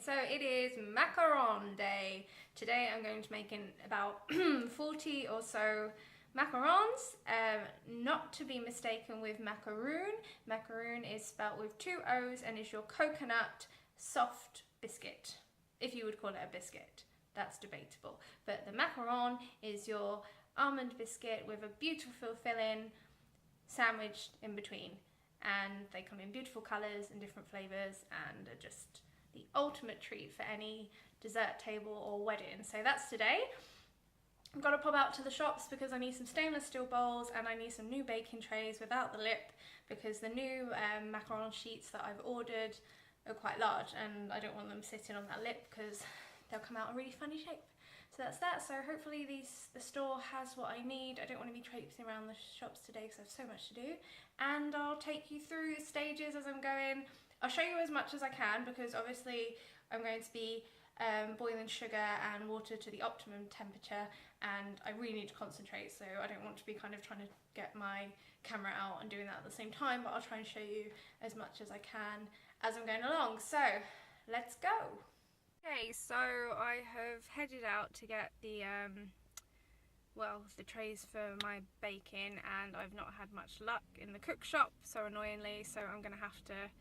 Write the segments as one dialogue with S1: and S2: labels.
S1: So it is macaron day. Today I'm going to make about 40 or so macarons, not to be mistaken with macaroon. Macaroon is spelt with 2 O's and is your coconut soft biscuit, if you would call it a biscuit. That's debatable. But the macaron is your almond biscuit with a beautiful filling sandwiched in between. And they come in beautiful colours and different flavours and are just the ultimate treat for any dessert table or wedding. So that's today. I've got to pop out to the shops because I need some stainless steel bowls and I need some new baking trays without the lip, because the new macaron sheets that I've ordered are quite large and I don't want them sitting on that lip because they'll come out a really funny shape. So that's that. So hopefully the store has what I need. I don't want to be traipsing around the shops today because I have so much to do. And I'll take you through the stages as I'm going. I'll show you as much as I can because obviously I'm going to be boiling sugar and water to the optimum temperature, and I really need to concentrate, so I don't want to be kind of trying to get my camera out and doing that at the same time, but I'll try and show you as much as I can as I'm going along. So let's go. Okay, so I have headed out to get the the trays for my baking, and I've not had much luck in the cook shop, so annoyingly, so I'm going to have to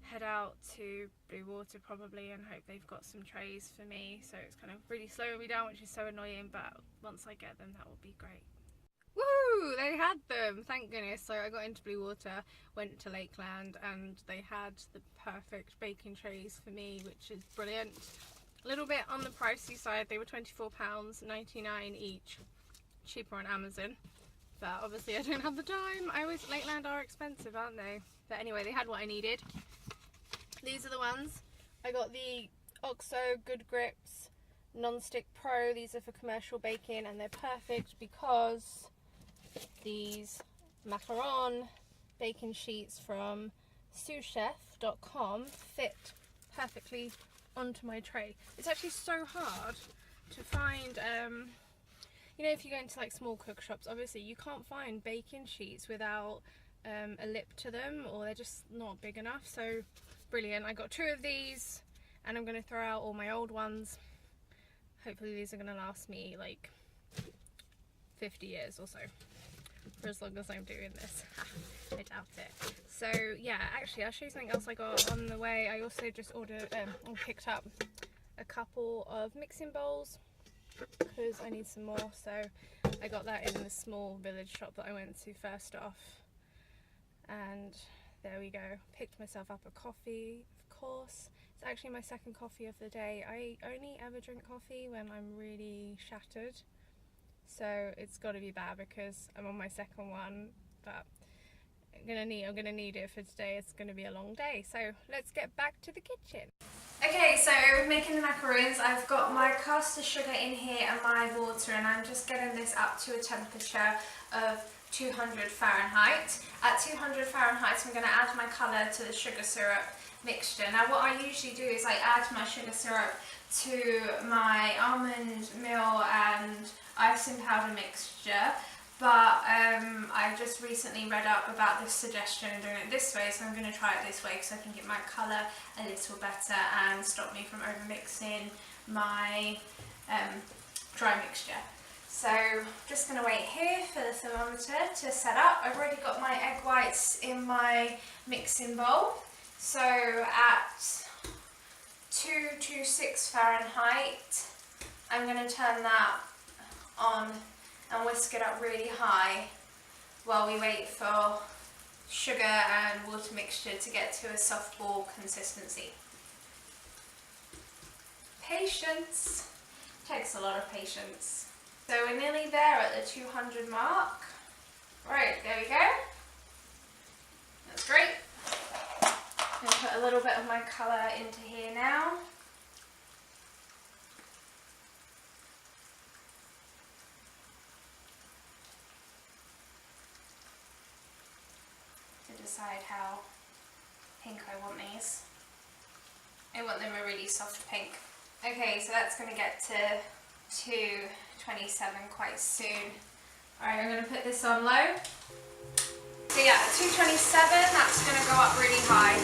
S1: head out to Blue Water probably and hope they've got some trays for me. So it's kind of really slowing me down, which is so annoying, but once I get them that will be great. Woo! They had them, thank goodness. So I got into Blue Water, went to Lakeland, and they had the perfect baking trays for me, which is brilliant. A little bit on the pricey side, they were £24.99 each, cheaper on Amazon, but obviously I don't have the time. Lakeland are expensive, aren't they? But anyway, they had what I needed. These are the ones. I got the OXO Good Grips Non-Stick Pro. These are for commercial baking and they're perfect because these macaron baking sheets from souschef.com fit perfectly onto my tray. It's actually so hard to find, you know, if you go into like small cook shops, obviously you can't find baking sheets without a lip to them, or they're just not big enough. So brilliant. I got 2 of these and I'm going to throw out all my old ones. Hopefully these are going to last me like 50 years or so, for as long as I'm doing this. I doubt it. So yeah, actually I'll show you something else I got on the way. I also just ordered or picked up a couple of mixing bowls because I need some more. So I got that in the small village shop that I went to first off. And there we go. Picked myself up a coffee, of course. It's actually my second coffee of the day. I only ever drink coffee when I'm really shattered, so it's got to be bad because I'm on my second one. But I'm gonna need it for today. It's gonna be a long day. So let's get back to the kitchen. Okay, so we're making the macarons. I've got my caster sugar in here and my water, and I'm just getting this up to a temperature of 200 Fahrenheit. At 200 Fahrenheit I'm going to add my colour to the sugar syrup mixture. Now what I usually do is I add my sugar syrup to my almond meal and icing powder mixture, but I just recently read up about this suggestion and doing it this way, so I'm going to try it this way because I think it might colour a little better and stop me from over mixing my dry mixture. So just going to wait here for the thermometer to set up. I've already got my egg whites in my mixing bowl. So at 226 Fahrenheit, I'm going to turn that on and whisk it up really high while we wait for sugar and water mixture to get to a soft ball consistency. Patience. Takes a lot of patience. So we're nearly there at the 200 mark. Right, there we go. That's great. I'm going to put a little bit of my colour into here now. To decide how pink I want these. I want them a really soft pink. Okay, so that's going to get to 227 quite soon. Alright, I'm going to put this on low. So yeah, at 227, that's going to go up really high.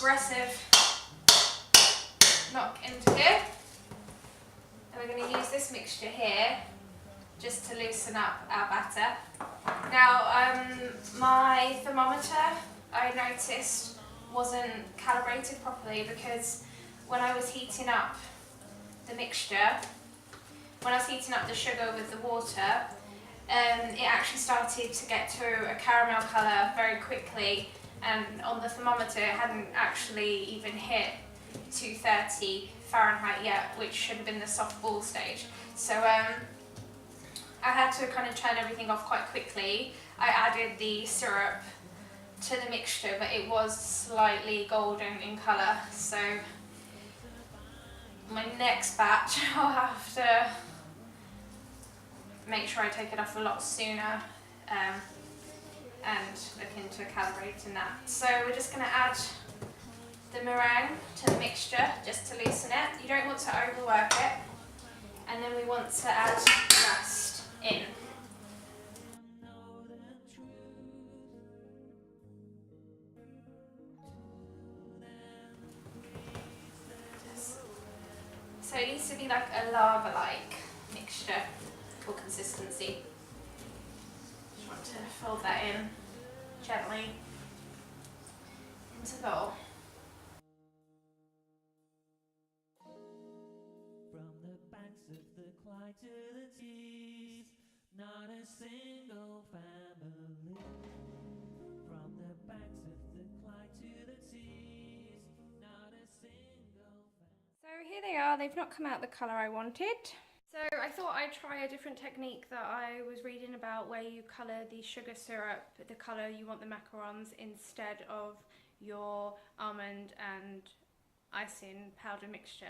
S1: aggressive knock into here. And we're going to use this mixture here just to loosen up our batter. Now, my thermometer, I noticed, wasn't calibrated properly because when I was heating up the mixture, when I was heating up the sugar with the water, it actually started to get to a caramel colour very quickly, and on the thermometer it hadn't actually even hit 230 Fahrenheit yet, which should have been the soft ball stage. So I had to kind of turn everything off quite quickly. I added the syrup to the mixture, but it was slightly golden in colour, so my next batch I'll have to make sure I take it off a lot sooner and look into calibrating that. So we're just going to add the meringue to the mixture just to loosen it. You don't want to overwork it, and then we want to add the rest in. So it needs to be like a lava-like mixture for consistency. Just want to fold that in gently into the bowl.
S2: From the banks of the Clyde to the Tees, not a single family. From the banks of the Clyde to the Tees, not a single family.
S1: So here they are. They've not come out the colour I wanted. So I thought I'd try a different technique that I was reading about, where you colour the sugar syrup the colour you want the macarons instead of your almond and icing powder mixture.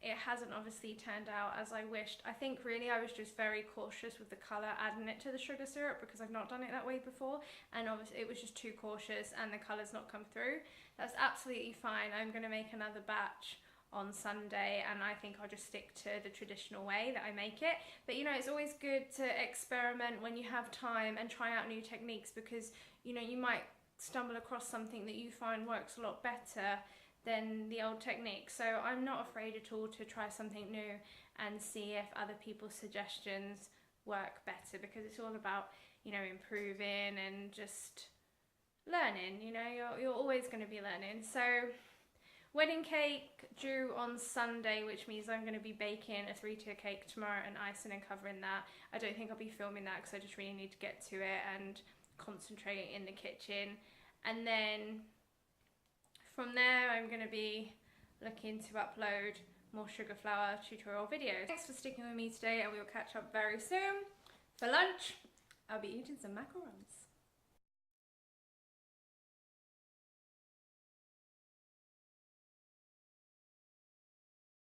S1: It hasn't obviously turned out as I wished. I think really I was just very cautious with the colour, adding it to the sugar syrup, because I've not done it that way before, and obviously it was just too cautious and the colour's not come through. That's absolutely fine. I'm going to make another batch on Sunday, and I think I'll just stick to the traditional way that I make it. But you know, it's always good to experiment when you have time and try out new techniques, because you know, you might stumble across something that you find works a lot better than the old technique. So I'm not afraid at all to try something new and see if other people's suggestions work better, because it's all about, you know, improving and just learning. You know, you're always going to be learning. So wedding cake due on Sunday, which means I'm going to be baking a 3-tier cake tomorrow and icing and covering that. I don't think I'll be filming that because I just really need to get to it and concentrate in the kitchen. And then from there I'm going to be looking to upload more sugar flour tutorial videos. Thanks for sticking with me today, and we'll catch up very soon. For lunch, I'll be eating some macarons.